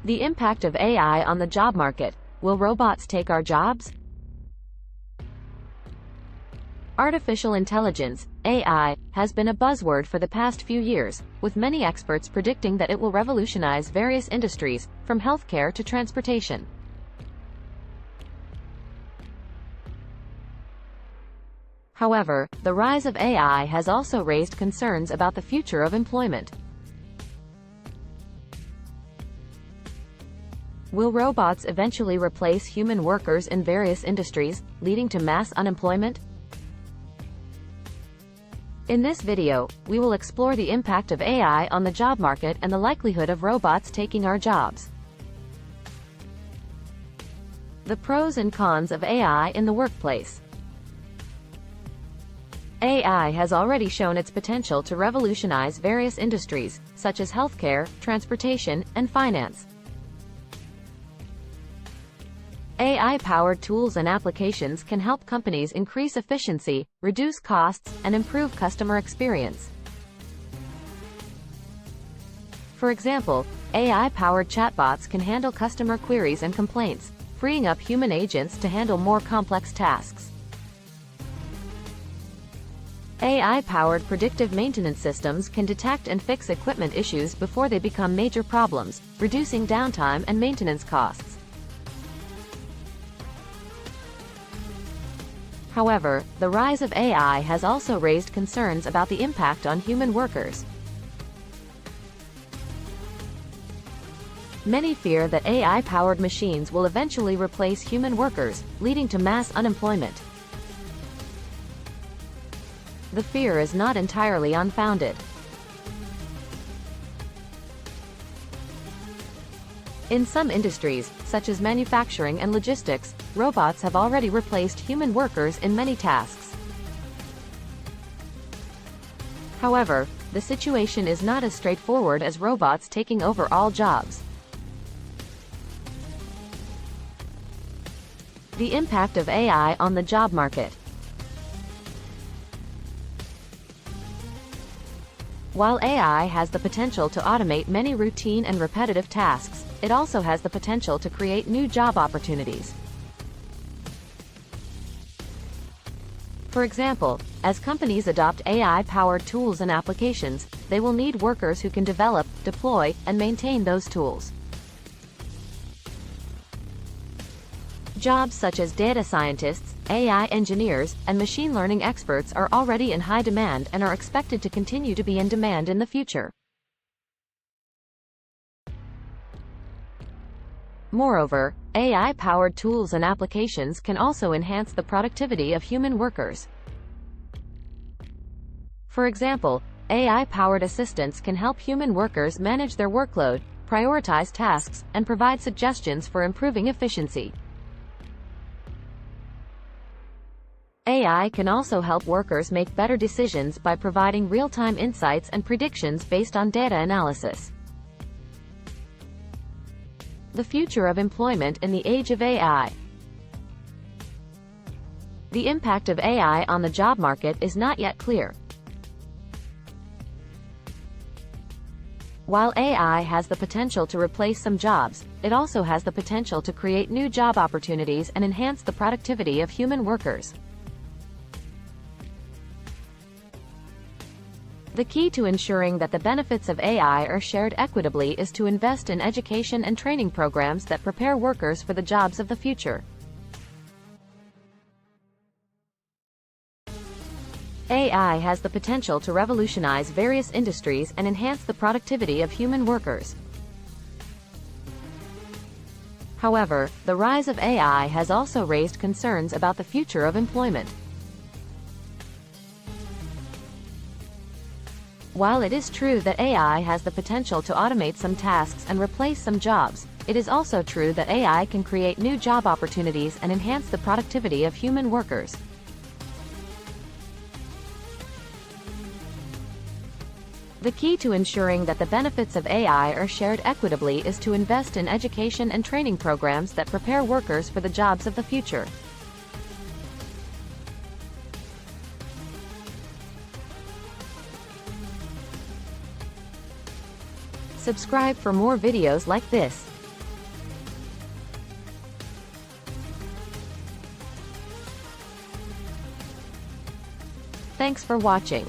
The impact of AI on the job market. Will robots take our jobs? Artificial intelligence, AI, has been a buzzword for the past few years, with many experts predicting that it will revolutionize various industries, from healthcare to transportation. However, the rise of AI has also raised concerns about the future of employment. Will robots eventually replace human workers in various industries, leading to mass unemployment? In this video, we will explore the impact of AI on the job market and the likelihood of robots taking our jobs. The pros and cons of AI in the workplace. AI has already shown its potential to revolutionize various industries, such as healthcare, transportation, and finance. AI-powered tools and applications can help companies increase efficiency, reduce costs, and improve customer experience. For example, AI-powered chatbots can handle customer queries and complaints, freeing up human agents to handle more complex tasks. AI-powered predictive maintenance systems can detect and fix equipment issues before they become major problems, reducing downtime and maintenance costs. However, the rise of AI has also raised concerns about the impact on human workers. Many fear that AI-powered machines will eventually replace human workers, leading to mass unemployment. The fear is not entirely unfounded. In some industries, such as manufacturing and logistics, robots have already replaced human workers in many tasks. However, the situation is not as straightforward as robots taking over all jobs. The impact of AI on the job market. While AI has the potential to automate many routine and repetitive tasks, it also has the potential to create new job opportunities. For example, as companies adopt AI-powered tools and applications, they will need workers who can develop, deploy, and maintain those tools. Jobs such as data scientists, AI engineers, and machine learning experts are already in high demand and are expected to continue to be in demand in the future. Moreover, AI-powered tools and applications can also enhance the productivity of human workers. For example, AI-powered assistants can help human workers manage their workload, prioritize tasks, and provide suggestions for improving efficiency. AI can also help workers make better decisions by providing real-time insights and predictions based on data analysis. The future of employment in the age of AI. The impact of AI on the job market is not yet clear. While AI has the potential to replace some jobs, it also has the potential to create new job opportunities and enhance the productivity of human workers. The key to ensuring that the benefits of AI are shared equitably is to invest in education and training programs that prepare workers for the jobs of the future. AI has the potential to revolutionize various industries and enhance the productivity of human workers. However, the rise of AI has also raised concerns about the future of employment. While it is true that AI has the potential to automate some tasks and replace some jobs, it is also true that AI can create new job opportunities and enhance the productivity of human workers. The key to ensuring that the benefits of AI are shared equitably is to invest in education and training programs that prepare workers for the jobs of the future. Subscribe for more videos like this. Thanks for watching.